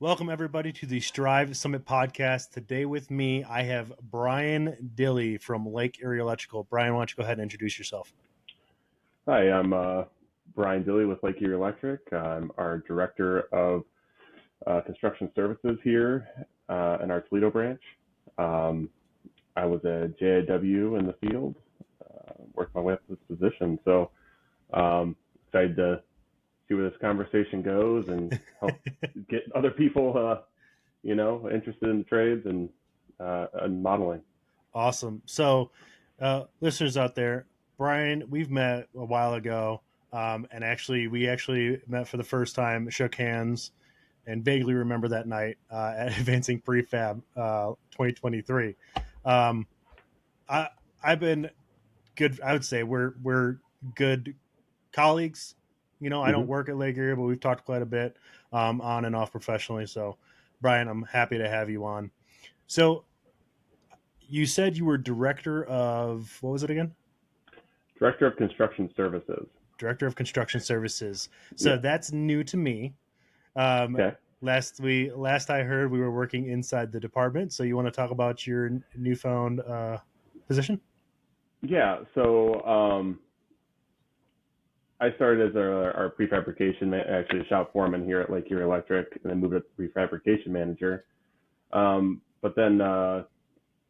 Welcome, everybody, to the Strive Summit podcast. Today with me, I have Brian Dilley from Lake Erie Electrical. Brian, why don't you go ahead and introduce yourself? Hi, I'm Brian Dilley with Lake Erie Electric. I'm our Director of Construction Services here in our Toledo branch. I was a JIW in the field, worked my way up to this position. So excited to see where this conversation goes and help get other people, interested in the trades and modeling. Awesome. So, listeners out there, Brian, we've met a while ago, and we actually met for the first time, shook hands, and vaguely remember that night at Advancing Prefab 2023. I've been good. I would say we're good colleagues. I don't work at Lake Erie, but we've talked quite a bit on and off professionally. So, Brian, I'm happy to have you on. So, you said you were director of, what was it again? Director of Construction Services. Director of Construction Services. So that's new to me. Okay. Last I heard, we were working inside the department. So you want to talk about your newfound position? Yeah. So I started as our prefabrication, actually a shop foreman here at Lake Erie Electric, and then moved up to prefabrication manager. But then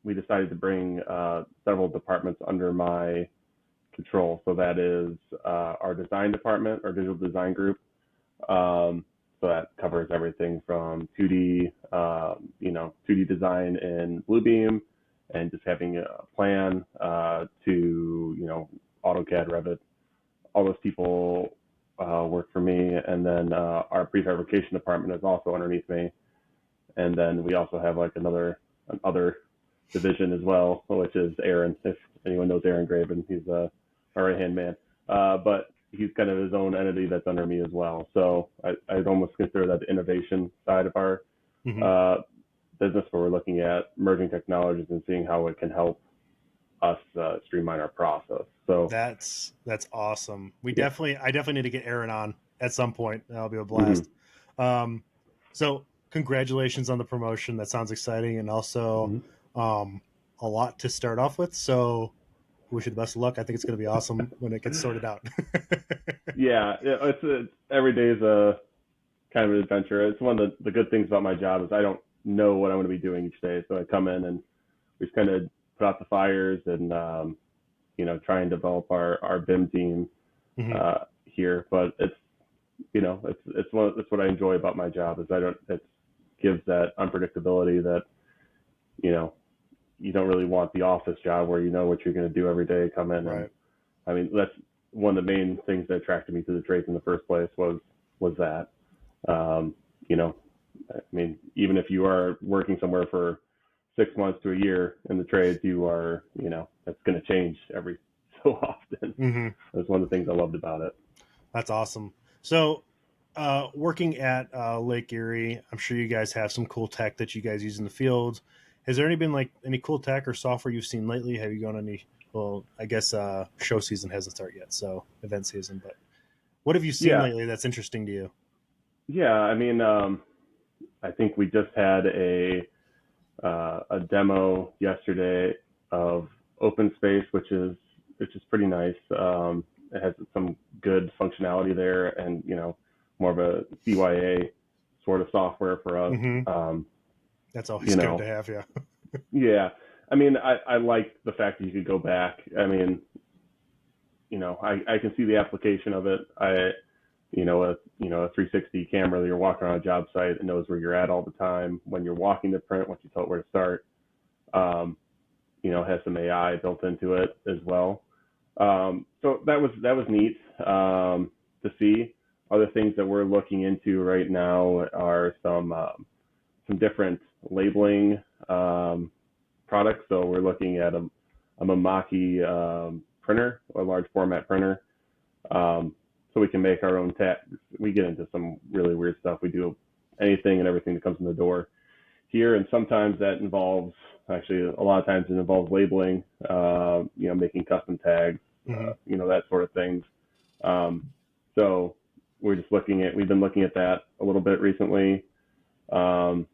we decided to bring several departments under my control. So that is our design department, our digital design group. So that covers everything from 2D, 2D design in Bluebeam, and just having a plan to, AutoCAD, Revit. All those people work for me. And then our prefabrication department is also underneath me. And then we also have like another division as well, which is Aaron. If anyone knows Aaron Graven, he's our right-hand man. But he's kind of his own entity that's under me as well. So I'd almost consider that the innovation side of our business, where we're looking at merging technologies and seeing how it can help us streamline our process. So that's awesome. I definitely need to get Aaron on at some point. That'll be a blast. So congratulations on the promotion. That sounds exciting, and also a lot to start off with. So wish you the best of luck. I think it's going to be awesome when it gets sorted out. Yeah, it's every day is a kind of an adventure. It's one of the good things about my job is I don't know what I'm going to be doing each day. So I come in and we just kind of put out the fires and try and develop our BIM team here. But it's what I enjoy about my job is it gives that unpredictability that you don't really want the office job where you know what you're going to do every day. Come in, right? And that's one of the main things that attracted me to the trades in the first place was that. Even if you are working somewhere for 6 months to a year in the trades, you are, that's going to change every so often. That's one of the things I loved about it. That's awesome. So, working at Lake Erie, I'm sure you guys have some cool tech that you guys use in the field. Has there been any cool tech or software you've seen lately? Have you gone any? Well, I guess show season hasn't started yet, so event season. But what have you seen lately that's interesting to you? Yeah, I think we just had a demo yesterday of Open Space, which is pretty nice. It has some good functionality there, and more of a CYA sort of software for us. That's always good to have, yeah. Yeah. I like the fact that you could go back. I can see the application of it. A 360 camera that you're walking around a job site, it knows where you're at all the time. When you're walking the print, once you tell it where to start, it has some AI built into it as well. So that was neat to see. Other things that we're looking into right now are some different labeling products. So we're looking at a Mamaki printer, a large format printer, so we can make our own tags. We get into some really weird stuff. We do anything and everything that comes in the door here, and sometimes that involves, actually a lot of times it involves labeling, making custom tags, that sort of things. So we've been looking at that a little bit recently. Um,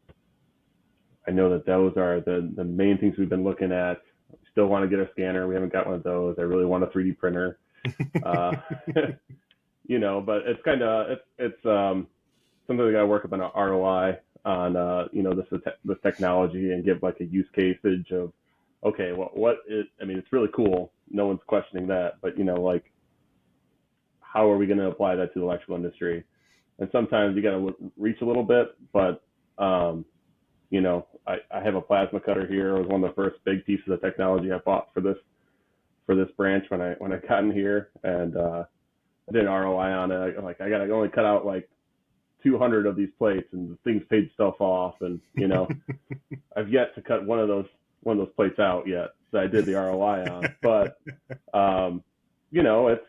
I know that those are the main things we've been looking at. We still want to get a scanner. We haven't got one of those. I really want a 3D printer. Uh, but it's kind of something we got to work up an ROI on. This technology and give like a use caseage of, okay, well, what is? I mean, it's really cool. No one's questioning that, but like, how are we going to apply that to the electrical industry? And sometimes you got to reach a little bit, but I have a plasma cutter here. It was one of the first big pieces of technology I bought for this branch when I got in here, and I did an ROI on it. I got to only cut out like 200 of these plates, and the thing's paid itself off. And I've yet to cut one of those plates out yet. So I did the ROI on, but it's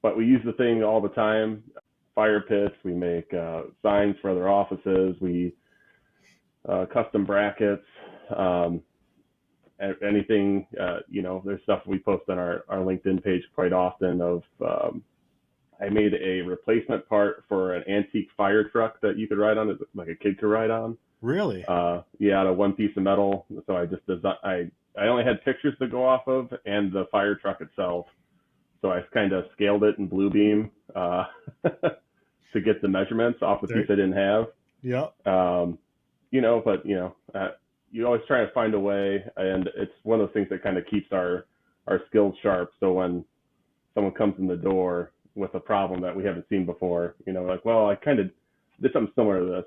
but we use the thing all the time. Fire pits. We make signs for other offices. We custom brackets. Anything, there's stuff we post on our LinkedIn page quite often of, I made a replacement part for an antique fire truck that you could ride on, like a kid could ride on. Really? Yeah, out of one piece of metal. So I just designed, I only had pictures to go off of and the fire truck itself. So I kind of scaled it in Bluebeam to get the measurements off the piece I didn't have. Yeah. You always try to find a way, and it's one of those things that kind of keeps our skills sharp. So when someone comes in the door with a problem that we haven't seen before, like, well, I kind of did something similar to this.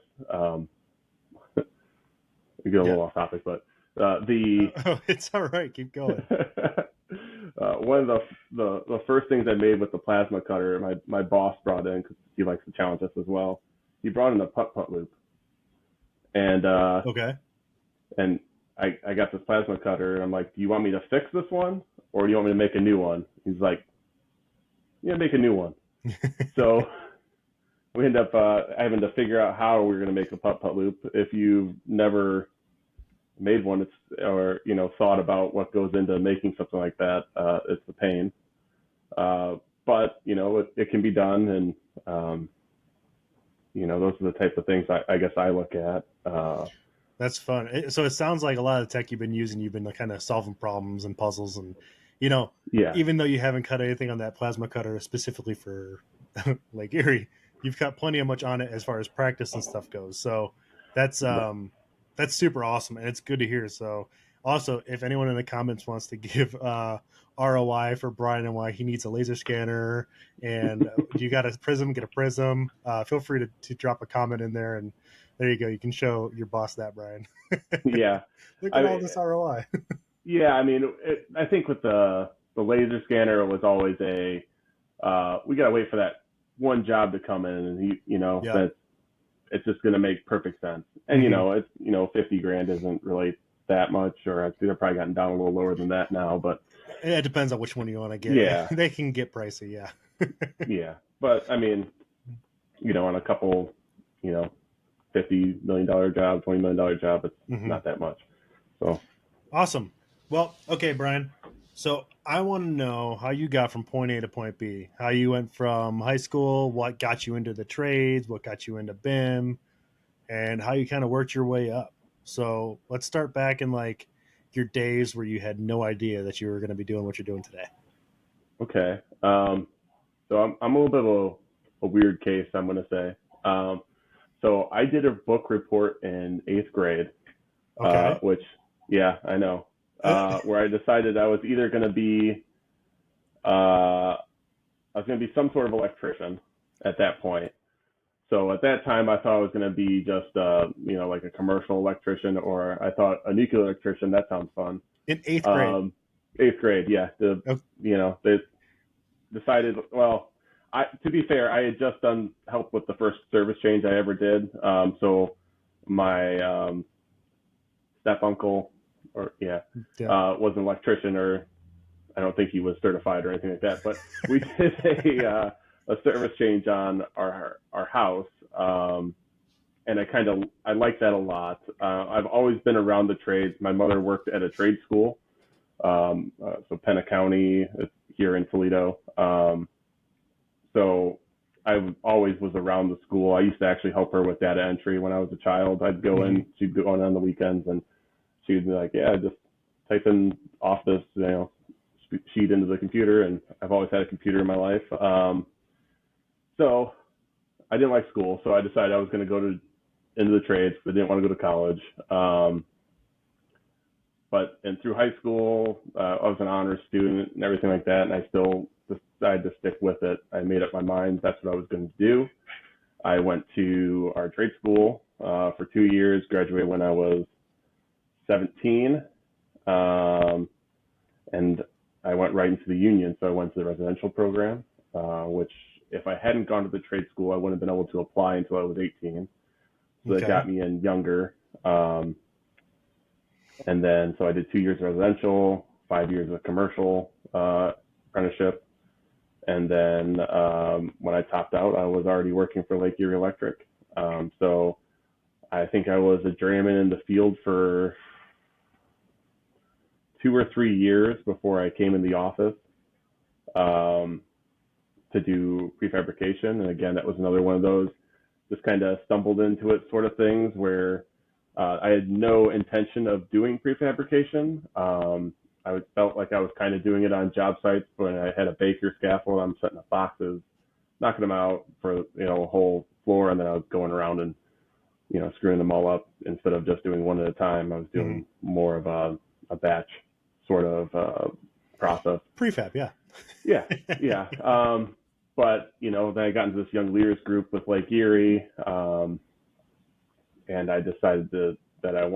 We get a little off topic, but it's all right. Keep going. One of the first things I made with the plasma cutter, my boss brought in because he likes to challenge us as well. He brought in a putt-putt loop, and okay. And I got this plasma cutter, and I'm like, do you want me to fix this one, or do you want me to make a new one? He's like, yeah, make a new one. So we end up having to figure out how we're going to make a putt-putt loop. If you've never made one, or thought about what goes into making something like that, it's a pain. But it can be done, and those are the type of things I guess I look at. That's fun. So it sounds like a lot of the tech you've been kind of solving problems and puzzles, and even though you haven't cut anything on that plasma cutter specifically for Lake Erie, you've got plenty of much on it as far as practice and stuff goes. So that's super awesome, and it's good to hear. So also, if anyone in the comments wants to give ROI for Brian and why he needs a laser scanner, and you got a prism, get a prism, feel free to drop a comment in there, and there you go. You can show your boss that, Brian. Yeah. Look at all this ROI. Yeah, I mean, I think with the laser scanner, it was always we got to wait for that one job to come in, and that it's just going to make perfect sense. And, it's, $50,000 isn't really that much, or they're probably gotten down a little lower than that now, but it depends on which one you want to get. Yeah. They can get pricey. Yeah. Yeah. But I mean, on a couple, $50 million job, $20 million job, it's not that much. So awesome. Well, okay, Brian. So I want to know how you got from point A to point B, how you went from high school, what got you into the trades, what got you into BIM, and how you kind of worked your way up. So let's start back in like your days where you had no idea that you were going to be doing what you're doing today. Okay. So I'm a little bit of a weird case, I'm going to say. So I did a book report in 8th grade, which, yeah, I know, where I decided I was either going to be, some sort of electrician at that point. So at that time, I thought I was going to be just, like a commercial electrician, or I thought a nuclear electrician. That sounds fun. In 8th grade? 8th grade, yeah. They decided, well, to be fair, I had just done help with the first service change I ever did. So my step uncle, was an electrician, or I don't think he was certified or anything like that. But we did a service change on our house, and I like that a lot. I've always been around the trades. My mother worked at a trade school, so Penna County here in Toledo. So always was around the school. I used to actually help her with data entry when I was a child. I'd go in, she'd go on the weekends, and she'd be like, yeah, just type in off this, sheet into the computer. And I've always had a computer in my life. So I didn't like school, so I decided I was going to go into the trades. I didn't want to go to college. And through high school, I was an honors student and everything like that, and I still decided to stick with it. I made up my mind that's what I was going to do. I went to our trade school for 2 years, graduated when I was 17, and I went right into the union. So I went to the residential program, which if I hadn't gone to the trade school, I wouldn't have been able to apply until I was 18. So that got me in younger. And then, so I did 2 years of residential, 5 years of commercial apprenticeship. And then when I topped out, I was already working for Lake Erie Electric. So I think I was a journeyman in the field for 2 or 3 years before I came in the office to do prefabrication. And again, that was another one of those just kind of stumbled into it sort of things where I had no intention of doing prefabrication. I felt like I was kind of doing it on job sites when I had a baker scaffold. I'm setting up boxes, knocking them out for a whole floor, and then I was going around and screwing them all up instead of just doing one at a time. I was doing more of a batch sort of process. Prefab, yeah. Yeah. But then I got into this young leaders group with Lake Erie, and I decided and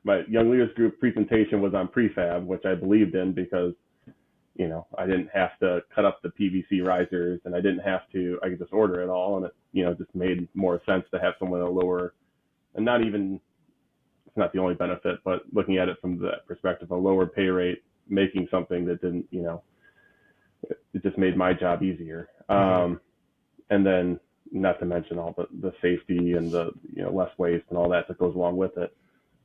my young leaders group presentation was on prefab, which I believed in because I didn't have to cut up the PVC risers, and I could just order it all, and it just made more sense to have someone at a lower, and it's not the only benefit, but looking at it from the perspective, a lower pay rate, making something that didn't, it just made my job easier. And then not to mention all the safety and the, less waste and all that goes along with it.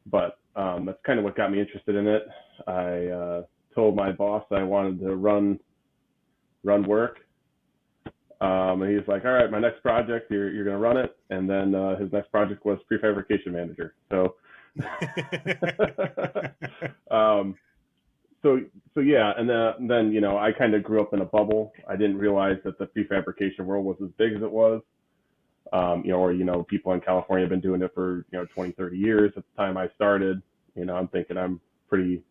But that's kind of what got me interested in it. I told my boss I wanted to run work. And he was like, all right, my next project, you're going to run it. And then his next project was prefabrication manager. So, so yeah. And then, I kind of grew up in a bubble. I didn't realize that the prefabrication world was as big as it was. People in California have been doing it for, 20, 30 years. At the time I started, I'm thinking I'm pretty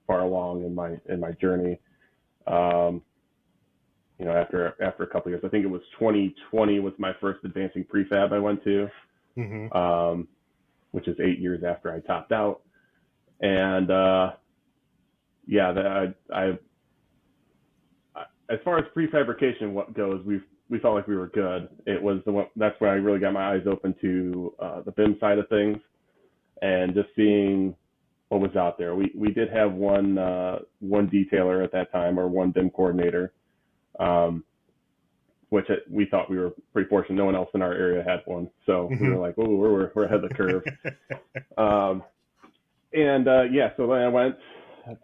far along in my journey. After a couple of years, I think it was 2020 was my first Advancing Prefab I went to, which is 8 years after I topped out. And as far as prefabrication goes, we felt like we were good. It was that's where I really got my eyes open to the BIM side of things, and just seeing what was out there. We did have one detailer at that time, or one BIM coordinator, which we thought we were pretty fortunate. No one else in our area had one, so we were like, oh, we're ahead of the curve. So then I went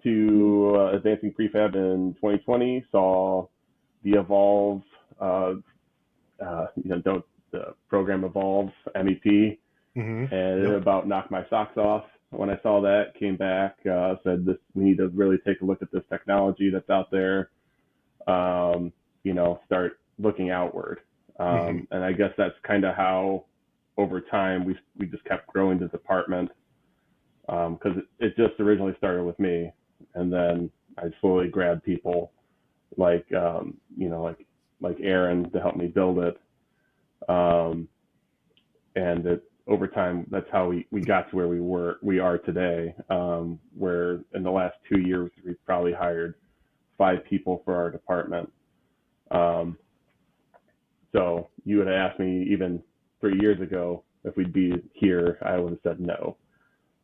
to Advancing Prefab in 2020, saw the Evolve, the program Evolve MEP, and it about knocked my socks off when I saw that. Came back, said we need to really take a look at this technology that's out there, start looking outward. And I guess that's kind of how over time we just kept growing the department, because it just originally started with me, and then I slowly grabbed people like Aaron to help me build it. And over time, that's how we got to where we are today, where in the last 2 years, we've probably hired 5 people for our department. So you would have asked me even 3 years ago if we'd be here, I would have said no.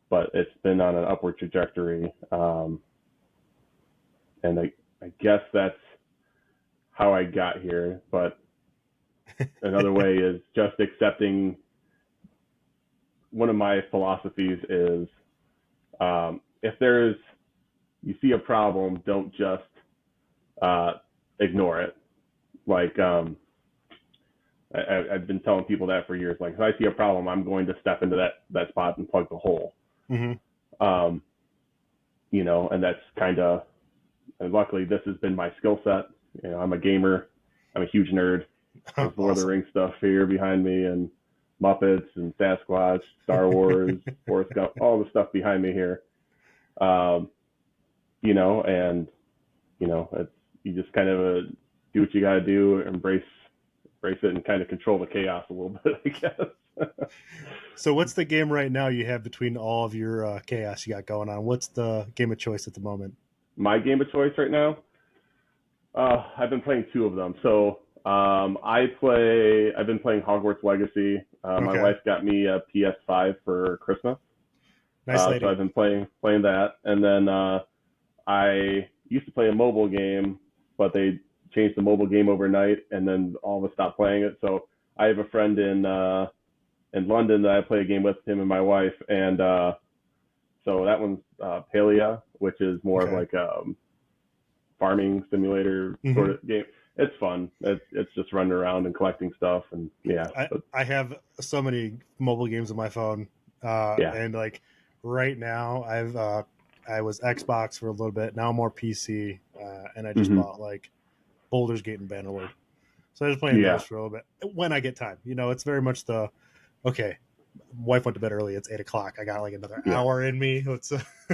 But it's been on an upward trajectory. And I guess that's how I got here. But another way is just accepting. One of my philosophies is, if you see a problem, don't just ignore it. Like I've been telling people that for years. Like if I see a problem, I'm going to step into that spot and plug the hole. Mm-hmm. You know, and that's kind of, and luckily this has been my skill set. You know, I'm a gamer. I'm a huge nerd. There's Lord of the Awesome. Rings stuff here behind me, and Muppets and Sasquatch, Star Wars, Forrest Gump, all the stuff behind me here. You know, and you know, it's, you just kind of do what you got to do, embrace it, and kind of control the chaos a little bit, I guess. So what's the game right now you have between all of your chaos you got going on? What's the game of choice at the moment? My game of choice right now, I've been playing two of them. So I've been playing Hogwarts Legacy. My Okay. wife got me a PS5 for Christmas. Nice So lady. I've been playing that. And then I used to play a mobile game, but they changed the mobile game overnight, and then all of us stopped playing it. So I have a friend in London that I play a game with, him and my wife, and so that one's Palea, which is more of Okay. like farming simulator Mm-hmm. sort of game. It's fun. It's just running around and collecting stuff, and yeah, I have so many mobile games on my phone, yeah. and like right now I was Xbox for a little bit. Now I'm more PC, and I just Hmm. bought like Baldur's Gate and Bannerlord. So I'm just playing those Yeah, for a little bit when I get time. You know, it's very much the okay. Wife went to bed early. It's 8 o'clock. I got like another yeah, hour in me. Let's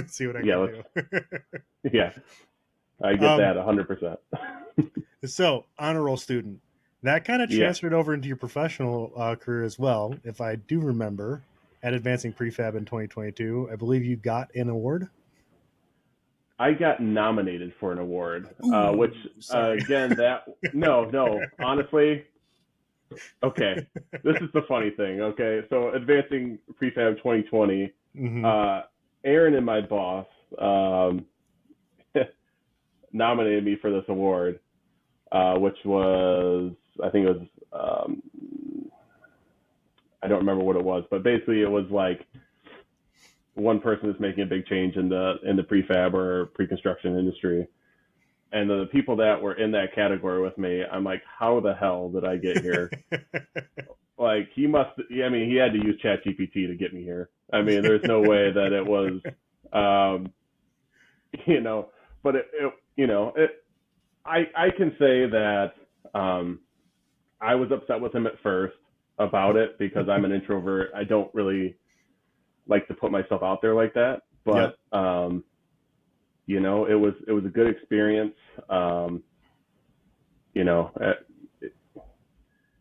see what I yeah. can Let's do. yeah. I get um, that 100%. so honor roll student, that kind of Yeah, transferred over into your professional career as well. If I do remember, at Advancing Prefab in 2022, I believe you got an award. I got nominated for an award, Ooh, which sorry. again, that no, honestly, okay. This is the funny thing. Okay, so Advancing Prefab 2020, Hmm. uh, Aaron and my boss um, nominated me for this award, which was, I think it was, I don't remember what it was, but basically it was like one person is making a big change in the prefab or pre-construction industry, and the people that were in that category with me, I'm like, how the hell did I get here? Like he must, I mean, he had to use ChatGPT to get me here. I mean, there's no way that it was, um, you know, but I can say that um, I was upset with him at first about it because I'm an introvert. I don't really like to put myself out there like that, Yep. but you know, it was a good experience. Um, you know,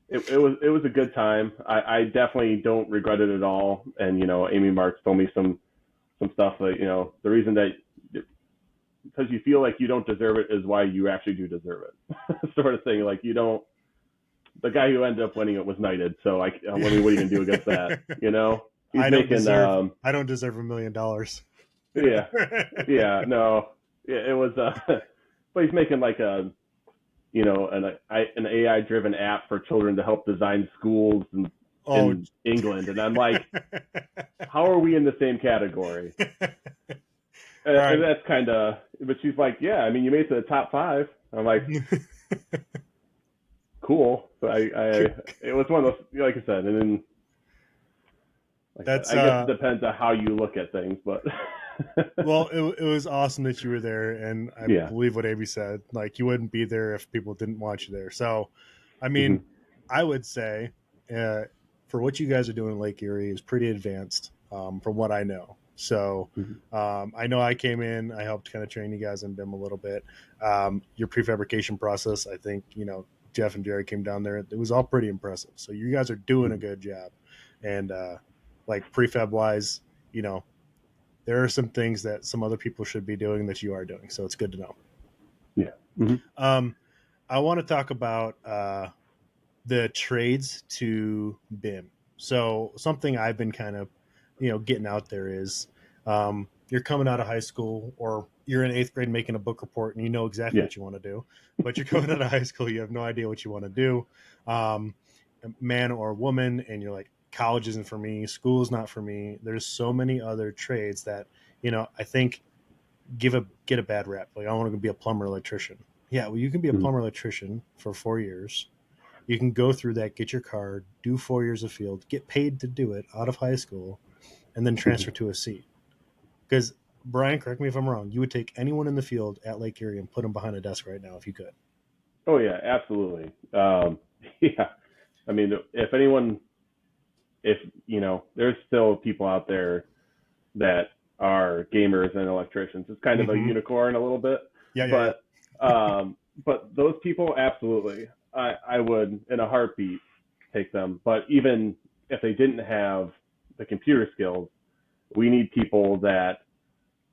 it was a good time. I definitely don't regret it at all. And you know, Amy Marks told me some stuff that, you know, the reason that, because you feel like you don't deserve it is why you actually do deserve it, sort of thing. Like you don't. The guy who ended up winning it was knighted, so I mean, what are you gonna do against that? You know, he's I don't making deserve. I don't deserve $1 million. yeah, yeah, no, yeah, it was but he's making like a, you know, an AI driven app for children to help design schools Oh. in England, and I'm like, how are we in the same category? All And right. that's kind of, but she's like, yeah, I mean, you made it to the top five. I'm like, cool. So it was one of those, like I said, and then, like I said, That's I guess it depends on how you look at things, but well, it was awesome that you were there, and I yeah. believe what Amy said. Like you wouldn't be there if people didn't want you there. So, I Hmm. mean, I would say uh, for what you guys are doing in Lake Erie is pretty advanced from what I know. So, Hmm. I know I came in, I helped kind of train you guys in BIM a little bit. Your prefabrication process, I think Jeff and Jerry came down there. It was all pretty impressive. So you guys are doing a Hmm. good job, and like prefab wise, you know there are some things that some other people should be doing that you are doing. So it's good to know. Yeah. Hmm. Um, I want to talk about the trades to BIM. So something I've been kind of, getting out there is you're coming out of high school or you're in eighth grade making a book report and you know exactly Yeah. what you want to do, but you're coming out of high school, you have no idea what you want to do, um, man or woman, and you're like, college isn't for me, school's not for me. There's so many other trades that I think get a bad rap. Like I want to be a plumber, electrician. Yeah, well, you can be a Mhm. plumber electrician for 4 years. You can go through that, get your card, do 4 years of field, get paid to do it out of high school, and then Mhm. transfer to a seat. Because Brian, correct me if I'm wrong, you would take anyone in the field at Lake Erie and put them behind a desk right now if you could. Oh yeah, absolutely. Yeah, I mean, if anyone, if there's still people out there that are gamers and electricians. It's kind of a Mm-hmm. unicorn a little bit, Yeah, yeah, yeah. but those people absolutely, I would in a heartbeat take them. But even if they didn't have the computer skills, we need people that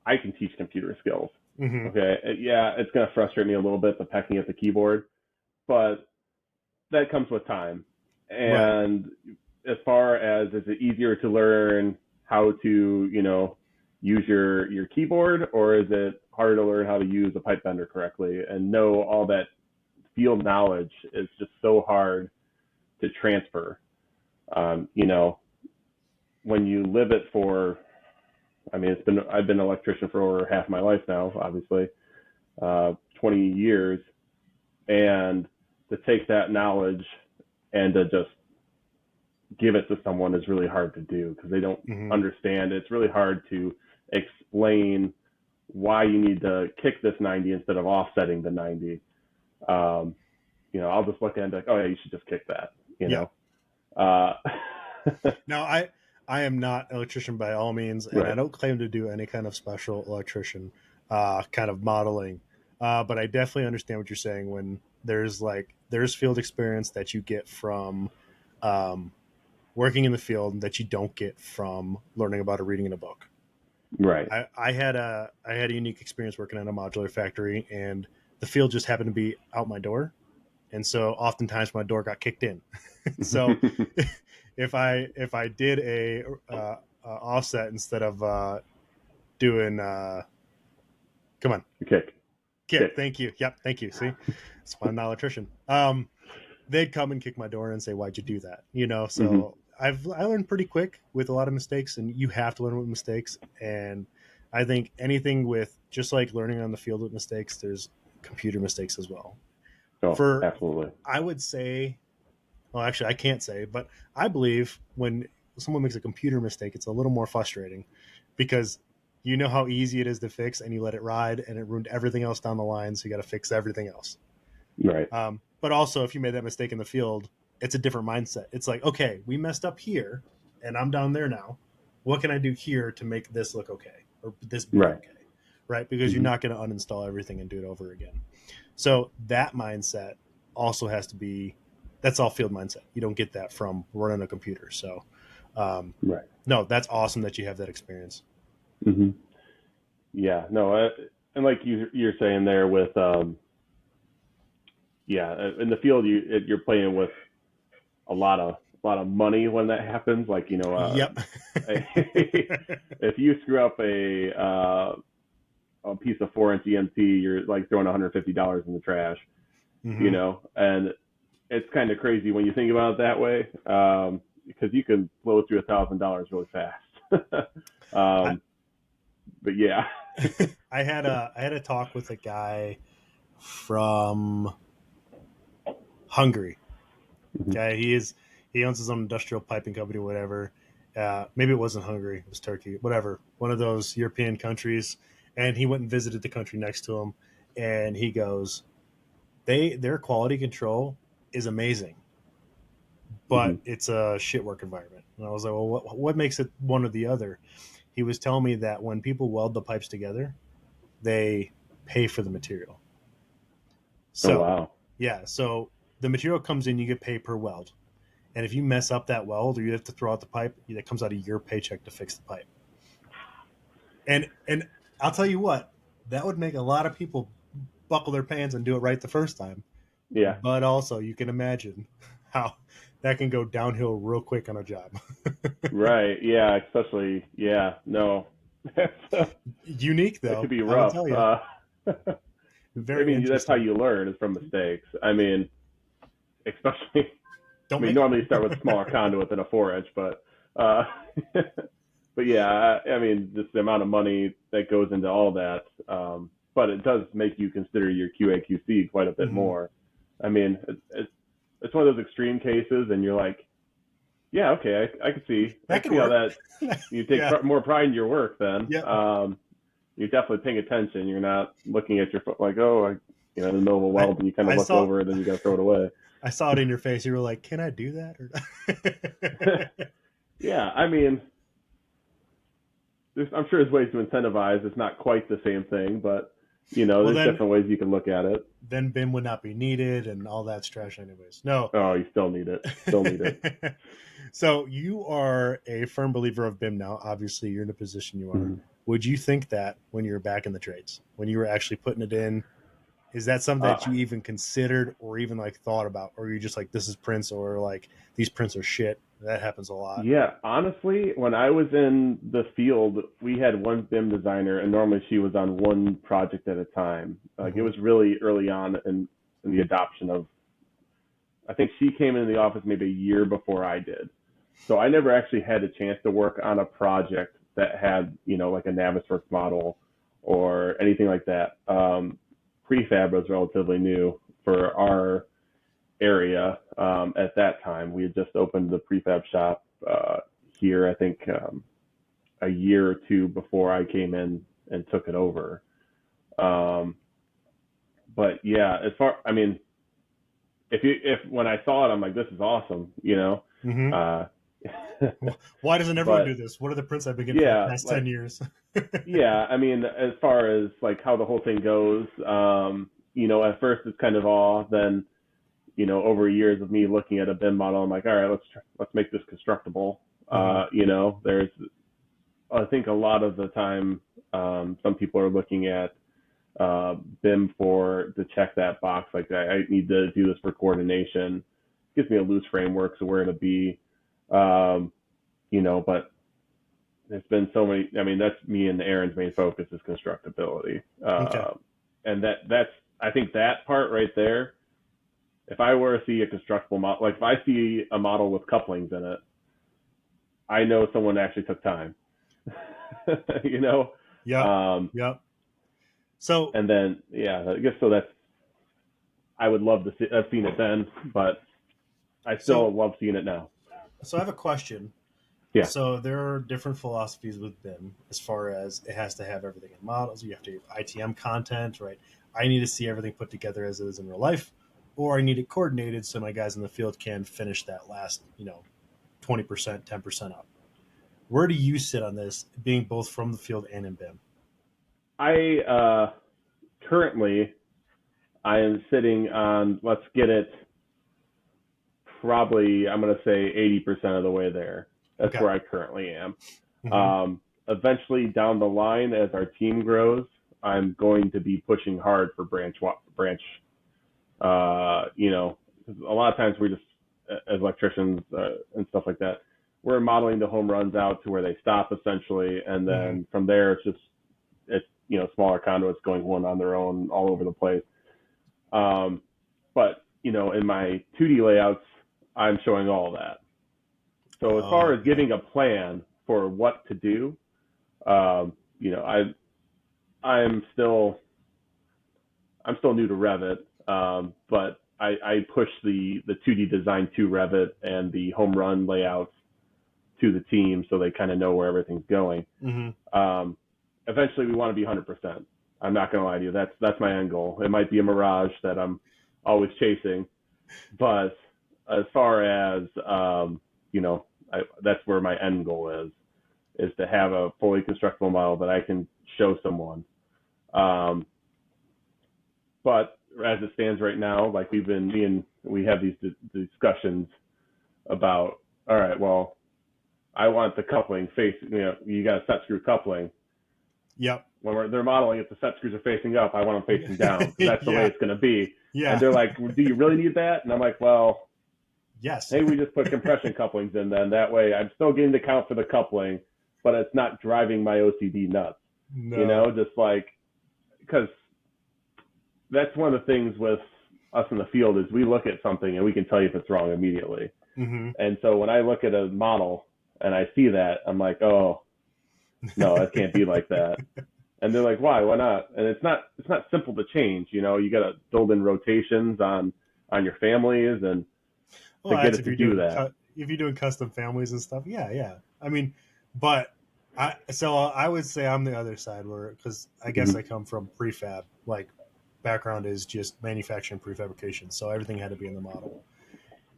I can teach computer skills. Mm-hmm. Okay, yeah, it's going to frustrate me a little bit the pecking at the keyboard, but that comes with time. Right. And as far as is it easier to learn how to, use your keyboard, or is it harder to learn how to use a pipe bender correctly and know all that field knowledge is just so hard to transfer. When you live it for, I mean, I've been an electrician for over half my life now, obviously, 20 years, and to take that knowledge and to just give it to someone is really hard to do because they don't Mm-hmm. understand. It's really hard to explain why you need to kick this 90 instead of offsetting the 90. I'll just look at it and be like, oh yeah, you should just kick that. Yeah. Uh, Now, I am not an electrician by all means, and I right, don't claim to do any kind of special electrician kind of modeling. But I definitely understand what you're saying when there's field experience that you get from um, working in the field that you don't get from learning about or reading in a book. right. I had a unique experience working at a modular factory, and the field just happened to be out my door, and so oftentimes my door got kicked in. So if I did offset instead of doing come on Kick, kick, kick. thank you, yep, thank you, see, it's why I'm not an electrician. They'd come and kick my door and say, why'd you do that, Hmm. so I learned pretty quick with a lot of mistakes, and you have to learn with mistakes. And I think anything with, just like learning on the field with mistakes, there's computer mistakes as well. Oh, For absolutely. I would say, well, actually, I can't say, but I believe when someone makes a computer mistake, it's a little more frustrating because you know how easy it is to fix, and you let it ride, and it ruined everything else down the line. So you got to fix everything else. Right, But also, if you made that mistake in the field, it's a different mindset. It's like, okay, we messed up here, and I'm down there now. What can I do here to make this look okay, or this be right. okay? Right? Because you're Hmm. not going to uninstall everything and do it over again. So that mindset also has to be, that's all field mindset. You don't get that from running a computer. So um, Right. no, that's awesome that you have that experience. Hmm. Yeah. No. And like you're saying there with yeah, in the field you're playing with a lot of money when that happens. Like Yep. if you screw up a piece of foreign EMT, you're like throwing $150 in the trash. Hmm. And it's kind of crazy when you think about it that way, because you can blow through $1,000 really fast. I, um, but yeah. I had a talk with a guy from Hungary. Mhm. Okay, he owns his own industrial piping company, whatever. Maybe it wasn't Hungary, it was Turkey, whatever, one of those European countries. And he went and visited the country next to him, and he goes, their quality control is amazing, Mhm. but it's a shit work environment. And I was like, well, what makes it one or the other? He was telling me that when people weld the pipes together, they pay for the material. Oh So, wow. yeah, so the material comes in, you get paid per weld. And if you mess up that weld or you have to throw out the pipe, that comes out of your paycheck to fix the pipe. And I'll tell you what, that would make a lot of people buckle their pants and do it right the first time. Yeah. But also, you can imagine how that can go downhill real quick on a job. Right. Yeah. Especially. Yeah. No. That's Unique, that could though, be I will rough. tell you. I Very mean, that's how interesting. you learn is from mistakes. I mean, especially. I Don't mean, make them. normally you start with a smaller conduit than a 4-inch, but uh, but yeah, I mean, just the amount of money that goes into all that. but it does make you consider your QA/QC quite a bit Mm-hmm. more. I mean, it's one of those extreme cases, and you're like, yeah, okay, I can see That could how work. that you take Yeah. more pride in your work then. Yeah. You're definitely paying attention. You're not looking at your foot like, oh, in the middle of a weld, and you kind of I look saw over and then you got to throw it away. I saw it in your face. You were like, "Can I do that?" Or Yeah, I mean, I'm sure there's ways to incentivize. It's not quite the same thing, but well, there's then different ways you can look at it. then BIM would not be needed, and all that's trash, anyways. No. Oh, you still need it. Still need it. So you are a firm believer of BIM now. Obviously, you're in a position you are. Mm-hmm. Would you think that when you were back in the trades, when you were actually putting it in, is that something that you even considered or even like thought about, or are you just like, this is prints, or like these prints are shit? That happens a lot. Yeah, honestly, when I was in the field, we had one BIM designer, and normally she was on one project at a time. Like it was really early on in the adoption of. I think she came into the office maybe a year before I did, so I never actually had a chance to work on a project that had like a Navisworks model or anything like that. Prefab was relatively new for our area at that time. We had just opened the prefab shop here, I think a year or two before I came in and took it over. But yeah, if when I saw it, I'm like, this is awesome, Mm-hmm. Why doesn't everyone do this? What are the prints I've been getting for the past 10 years? Yeah, I mean, as far as like how the whole thing goes, at first it's kind of awe, then over years of me looking at a BIM model, I'm like, all right, let's make this constructible. There's, I think a lot of the time, some people are looking at BIM to check that box. Like I need to do this for coordination. Gives me a loose framework, so where to be, but there's been so many. I mean, that's me and Aaron's main focus is constructability, and that's I think that part right there. If I were to see a constructible model, like if I see a model with couplings in it, I know someone actually took time. Yeah. Yep. So, and then, I guess so. I would love to see. I've seen it then, but I still love seeing it now. So I have a question. Yeah. So there are different philosophies with BIM as far as it has to have everything in models. You have to have ITM content, right? I need to see everything put together as it is in real life, or I need it coordinated so my guys in the field can finish that last, 20%, 10% up. Where do you sit on this, being both from the field and in BIM? I currently I am sitting on, let's get it, probably I'm going to say 80% of the way there. That's where I currently am. Mm-hmm. Eventually down the line, as our team grows, I'm going to be pushing hard for branch. A lot of times we just, as electricians and stuff like that, we're modeling the home runs out to where they stop essentially, and then from there it's smaller conduits going one on their own all over the place. But in my 2D layouts, I'm showing all that. So as far as giving a plan for what to do, I'm still new to Revit, but I push the 2D design to Revit and the home run layouts to the team so they kind of know where everything's going. Mm-hmm. Eventually, we want to be 100%. I'm not going to lie to you. That's my end goal. It might be a mirage that I'm always chasing, but as far as that's where my end goal is to have a fully constructible model that I can show someone. But as it stands right now, like we have these discussions about, all right, well, I want the coupling face, you got a set screw coupling. Yep. When they're modeling, if the set screws are facing up, I want them facing down. That's the way it's going to be. Yeah. And they're like, do you really need that? And I'm like, well, yes. maybe we just put compression couplings in then. That way I'm still getting to count for the coupling, but it's not driving my OCD nuts. No. Just like, because that's one of the things with us in the field is we look at something and we can tell you if it's wrong immediately. Mm-hmm. And so when I look at a model and I see that, I'm like, oh, no, it can't be like that. And they're like, why not? And it's not simple to change. You know, you got to build in rotations on your families and Well, to get that's it to do that. if you're doing custom families and stuff. Yeah, yeah. I mean, but I would say I'm the other side where, because I guess I Hmm. come from prefab, like background is just manufacturing prefabrication, so everything had to be in the model.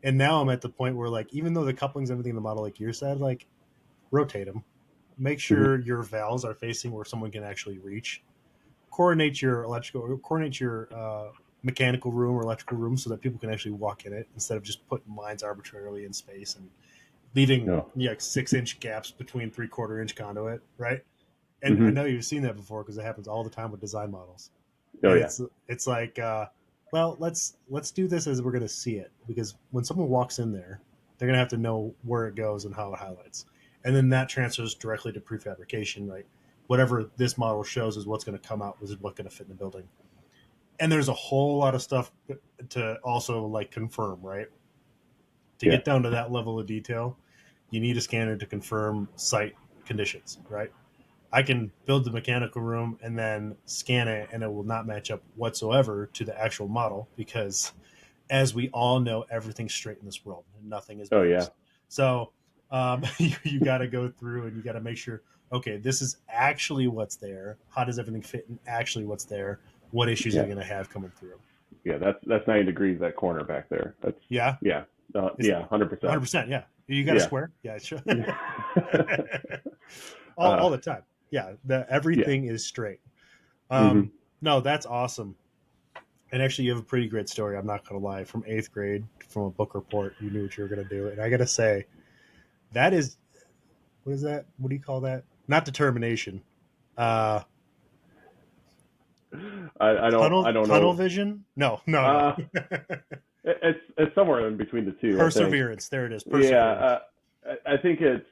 And now I'm at the point where, like, even though the couplings, everything in the model, like you said, like, rotate them, make Hmm. sure your valves are facing where someone can actually reach, coordinate your mechanical room or electrical room so that people can actually walk in it instead of just putting lines arbitrarily in space and leaving, No. yeah, 6 inch gaps between 3/4 inch conduit, right? And I Hmm. know you've seen that before because it happens all the time with design models. Oh And yeah. it's like, well, let's do this as we're going to see it, because when someone walks in there, they're going to have to know where it goes and how it highlights, and then that transfers directly to prefabrication, right? Whatever this model shows is what's going to come out, is what's going to fit in the building. And there's a whole lot of stuff to also like confirm, right? To Yeah. get down to that level of detail, you need a scanner to confirm site conditions, right? I can build the mechanical room and then scan it, and it will not match up whatsoever to the actual model because, as we all know, everything's straight in this world and nothing is Oh yeah. beams. So you got to go through and you got to make sure, okay, this is actually what's there. How does everything fit in actually what's there? What issues are Yeah. you going to have coming through? Yeah. That's 90 degrees. That corner back there. That's Yeah, yeah. it's Yeah. 100%. 100%. Yeah, you got a Yeah. square. Yeah, sure. uh, All the time. Yeah, yeah. everything is straight. Hmm. No, that's awesome. And actually, you have a pretty great story. I'm not going to lie. From 8th grade, from a book report, you knew what you were going to do. And I got to say, that is, what is that? What do you call that? Not determination. Uh, I don't tunnel know. vision? No, no, no. Uh, it's somewhere in between the two, I think. Perseverance. There it is. Yeah. Perseverance. I think it's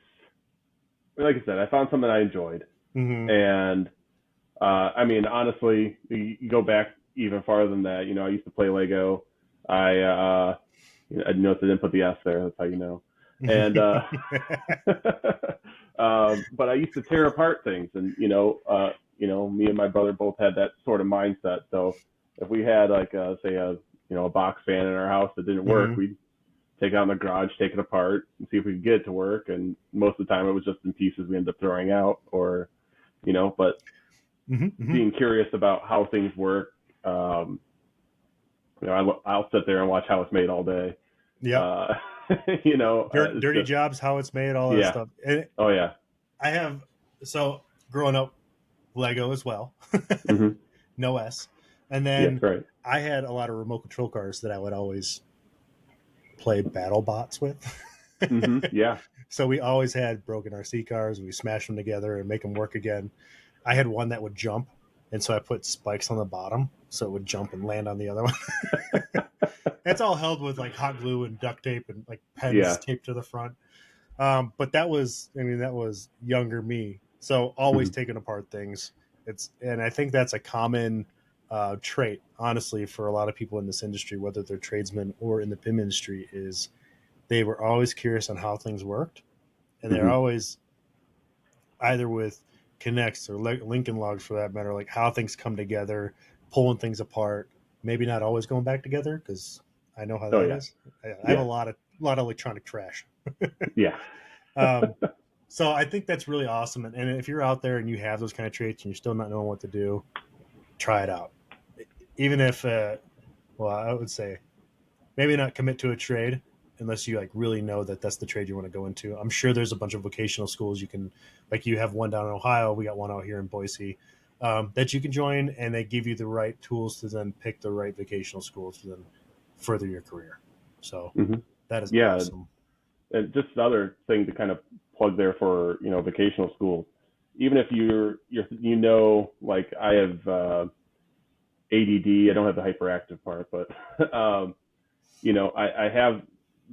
like I said. I found something I enjoyed, Mm-hmm. and I mean, honestly, you go back even farther than that. You know, I used to play Lego. I noticed I didn't put the S there. That's how you know. And but I used to tear apart things, and me and my brother both had that sort of mindset. So if we had like say a box fan in our house that didn't work, Mm-hmm. we'd take it out in the garage, take it apart, and see if we could get it to work. And most of the time, it was just in pieces we ended up throwing out, or but Mm-hmm. being curious about how things work. Um, I'll sit there and watch how it's made all day. Yep. Uh, it's Dirty just jobs, how it's made, all that yeah. stuff. And Oh yeah. I have, so growing up, Lego as well. Hmm. No S. And Yes, then right. I had a lot of remote control cars that I would always play battle bots with. Hmm. Yeah. So we always had broken RC cars. We smash them together and make them work again. I had one that would jump, and so I put spikes on the bottom so it would jump and land on the other one. It's all held with like hot glue and duct tape and like pens Yeah. taped to the front. But that was younger me. So always Hmm. taking apart things. And I think that's a common trait, honestly, for a lot of people in this industry, whether they're tradesmen or in the BIM industry, is they were always curious on how things worked, and they're Hmm. always either with connects or Lincoln logs for that matter, like how things come together, pulling things apart, maybe not always going back together because I know how Oh that yeah. is. I have Yeah. a lot of electronic trash. Yeah. Um, so I think that's really awesome. And if you're out there and you have those kind of traits and you're still not knowing what to do, try it out. Even if, well, I would say maybe not commit to a trade unless you like really know that that's the trade you want to go into. I'm sure there's a bunch of vocational schools you can, like you have one down in Ohio, we got one out here in Boise, that you can join, and they give you the right tools to then pick the right vocational school to then further your career. So Hmm. that is Yeah. awesome. And just another thing to kind of plug there for vocational schools. Even if like I have ADD, I don't have the hyperactive part, but I have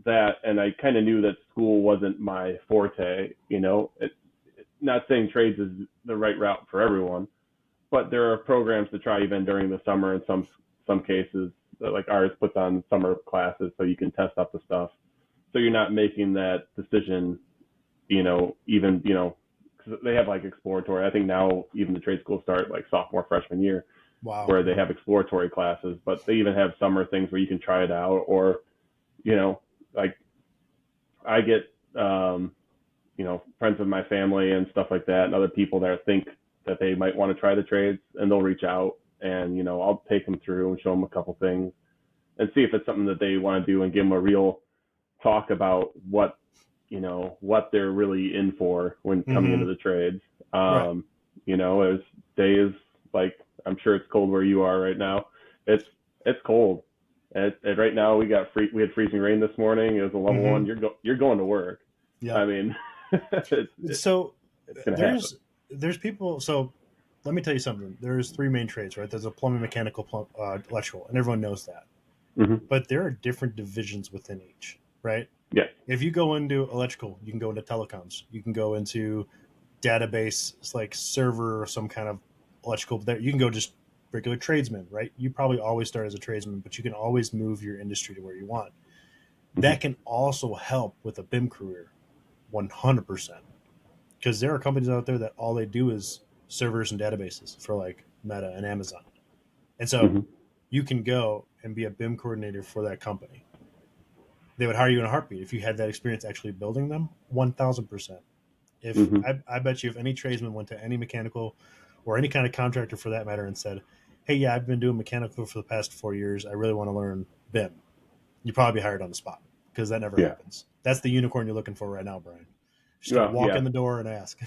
that, and I kind of knew that school wasn't my forte. Not saying trades is the right route for everyone, but there are programs to try even during the summer in some cases. Like ours puts on summer classes so you can test out the stuff. So you're not making that decision, even they have like exploratory. I think now even the trade schools start like sophomore, freshman year, Wow. where they have exploratory classes, but they even have summer things where you can try it out, or, like I get, friends of my family and stuff like that, and other people that think that they might want to try the trades, and they'll reach out, and, I'll take them through and show them a couple things and see if it's something that they want to do, and give them a real talk about what they're really in for when coming into the trades. Right. As days like, I'm sure it's cold where you are right now. It's cold. And right now we had freezing rain this morning. It was a level 1. You're going to work. Yeah. I mean, so it's gonna happen. There's people. So let me tell you something. There's 3 main trades, right? There's a plumbing, mechanical, electrical, and everyone knows that. But there are different divisions within each, right? Yeah. If you go into electrical, you can go into telecoms. You can go into database, it's like server or some kind of electrical. There, you can go just regular tradesman, right? You probably always start as a tradesman, but you can always move your industry to where you want. That can also help with a BIM career, 100%. Because there are companies out there that all they do is servers and databases for like Meta and Amazon. And so you can go and be a BIM coordinator for that company. They would hire you in a heartbeat if you had that experience actually building them, 1,000%. If I bet you if any tradesman went to any mechanical or any kind of contractor for that matter and said, hey, yeah, I've been doing mechanical for the past 4 years. I really want to learn BIM. You'd probably be hired on the spot because that never happens. That's the unicorn you're looking for right now, Brian. Just walk in the door and ask.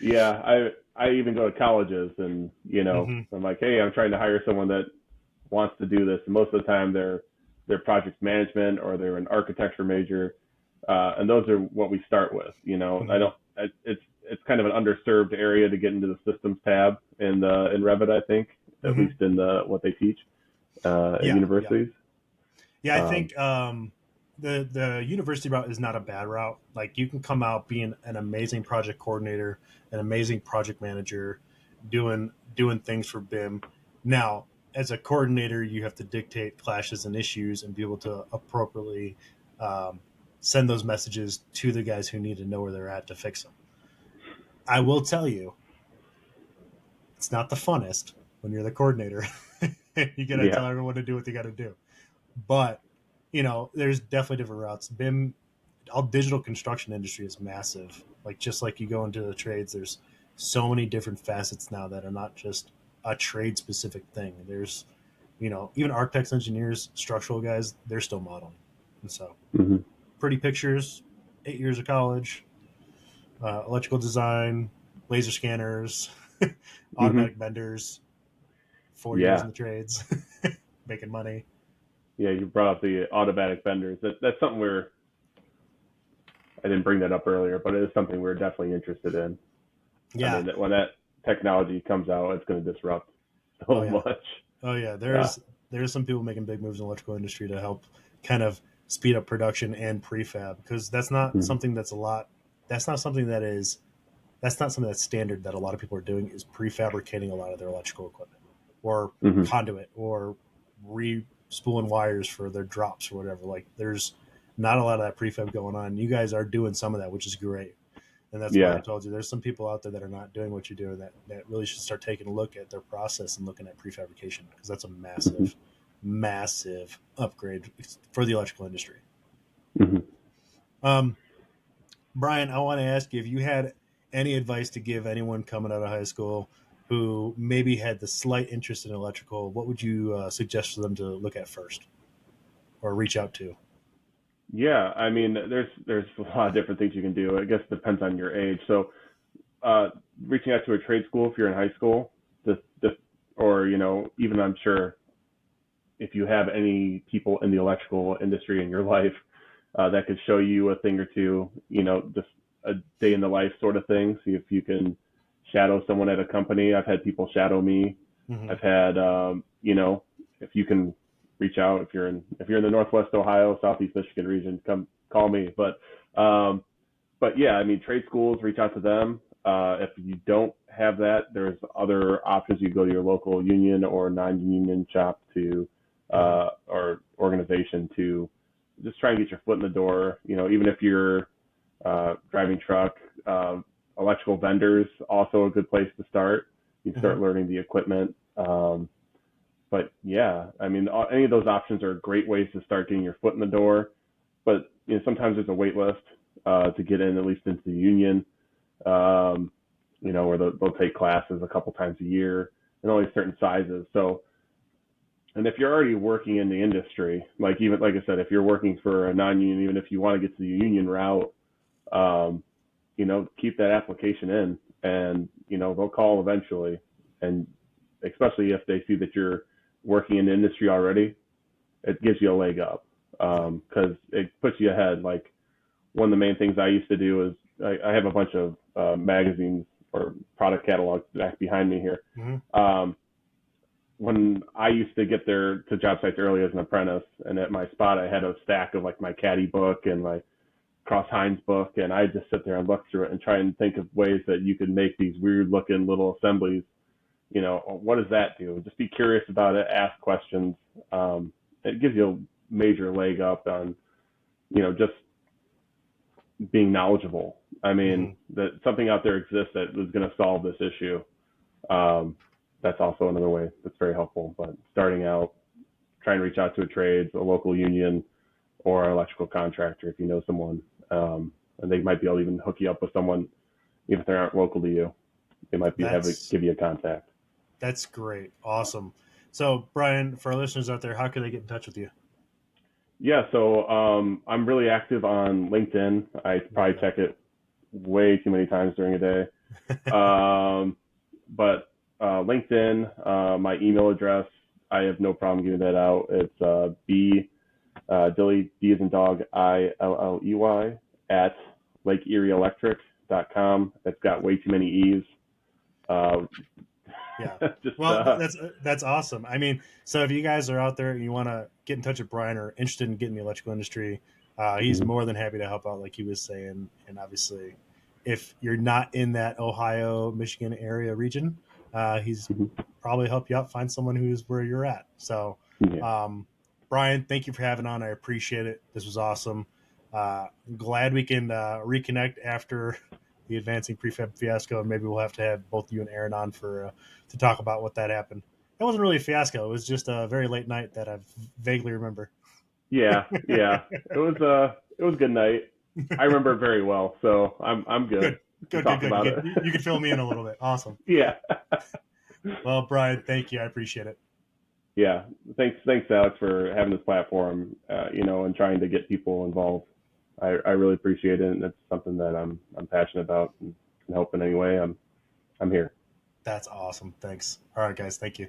Yeah, I even go to colleges, and I'm like, hey, I'm trying to hire someone that wants to do this. And most of the time, they're project management or they're an architecture major, and those are what we start with. It's kind of an underserved area to get into the systems tab in Revit, I think, at least in what they teach at universities. Yeah, I think the university route is not a bad route. Like, you can come out being an amazing project coordinator, an amazing project manager, doing things for BIM. Now, as a coordinator, you have to dictate clashes and issues and be able to appropriately send those messages to the guys who need to know where they're at to fix them. I will tell you, it's not the funnest when you're the coordinator. You got to tell everyone to do what they got to do. But, there's definitely different routes. BIM, all digital construction industry is massive. Like, just like you go into the trades, there's so many different facets now that are not just a trade specific thing. There's, even architects, engineers, structural guys, they're still modeling. And so pretty pictures, 8 years of college, electrical design, laser scanners, automatic benders, 4 years in the trades, making money. Yeah, you brought up the automatic benders. That's something I didn't bring that up earlier, but it is something we're definitely interested in. Yeah. I mean, when that technology comes out, it's going to disrupt so much. Oh yeah, there's some people making big moves in the electrical industry to help kind of speed up production and prefab, because that's not something that's not something that's standard that a lot of people are doing, is prefabricating a lot of their electrical equipment or conduit or spooling wires for their drops or whatever. Like, there's not a lot of that prefab going on. You guys are doing some of that, which is great. And that's why I told you there's some people out there that are not doing what you're doing that really should start taking a look at their process and looking at prefabrication, because that's a massive, massive upgrade for the electrical industry. Brian, I want to ask you if you had any advice to give anyone coming out of high school who maybe had the slight interest in electrical. What would you suggest for them to look at first or reach out to? Yeah, I mean, there's a lot of different things you can do. I guess it depends on your age. So, reaching out to a trade school if you're in high school, or even, I'm sure, if you have any people in the electrical industry in your life that could show you a thing or two, just a day in the life sort of thing. See if you can shadow someone at a company. I've had people shadow me. I've had, if you can reach out, if you're in the Northwest Ohio, Southeast Michigan region, come call me. But yeah, I mean, trade schools, reach out to them. If you don't have that, there's other options. You go to your local union or non-union shop or organization to just try and get your foot in the door. Even if you're driving truck, electrical vendors, also a good place to start. You start Mhm. learning the equipment. But yeah, I mean, any of those options are great ways to start getting your foot in the door. But sometimes there's a wait list to get in, at least into the union. Um, where they'll take classes a couple times a year and only certain sizes. So, and if you're already working in the industry, like I said, if you're working for a non-union, even if you want to get to the union route, um, keep that application in, and they'll call eventually, and especially if they see that you're working in the industry already, it gives you a leg up because it puts you ahead. Like one of the main things I used to do is I have a bunch of magazines or product catalogs back behind me here. Mhm. When I used to get there to job sites early as an apprentice, and at my spot I had a stack of like my caddy book and my Cross Hines book, and I just sit there and look through it and try and think of ways that you could make these weird looking little assemblies. What does that do? Just be curious about it, ask questions. It gives you a major leg up on, just being knowledgeable. I mean, Mhm. that something out there exists that is going to solve this issue. Um, that's also another way that's very helpful. But starting out, try and reach out to a trades, a local union, or an electrical contractor if you know someone. And they might be able to even hook you up with someone, even if they aren't local to you. They might That's give you a contact. that's great. Awesome. So, Brian, for our listeners out there, how can they get in touch with you? Yeah, so I'm really active on LinkedIn. I There you probably check it way too many times during a day. go. But LinkedIn, my email address, I have no problem giving that out. It's Dilley, D as in dog, Illey, at lakeerieelectric.com. It's got way too many E's. Uh, Yeah. just, Well, that's awesome. I mean, so if you guys are out there and you want to get in touch with Brian or interested in getting the electrical industry, he's mhm, more than happy to help out, like he was saying. And obviously, if you're not in that Ohio, Michigan area region, he's mhm. probably help you out find someone who's where you're at. So, Yeah. um, Brian, thank you for having on. I appreciate it. This was awesome. Glad we can reconnect after the advancing prefab fiasco, and maybe we'll have to have both you and Aaron on for to talk about what that happened. It wasn't really a fiasco. It was just a very late night that I vaguely remember. Yeah, yeah. It was a good night. I remember it very well, so I'm good Good, to good, good, talk good. about it. You could fill me in a little bit. Awesome. Yeah. Well, Brian, thank you. I appreciate it. Yeah. Thanks, Alex, for having this platform, and trying to get people involved. I really appreciate it, and it's something that I'm passionate about, and can help in any way. I'm here. That's awesome. Thanks. All right, guys. Thank you.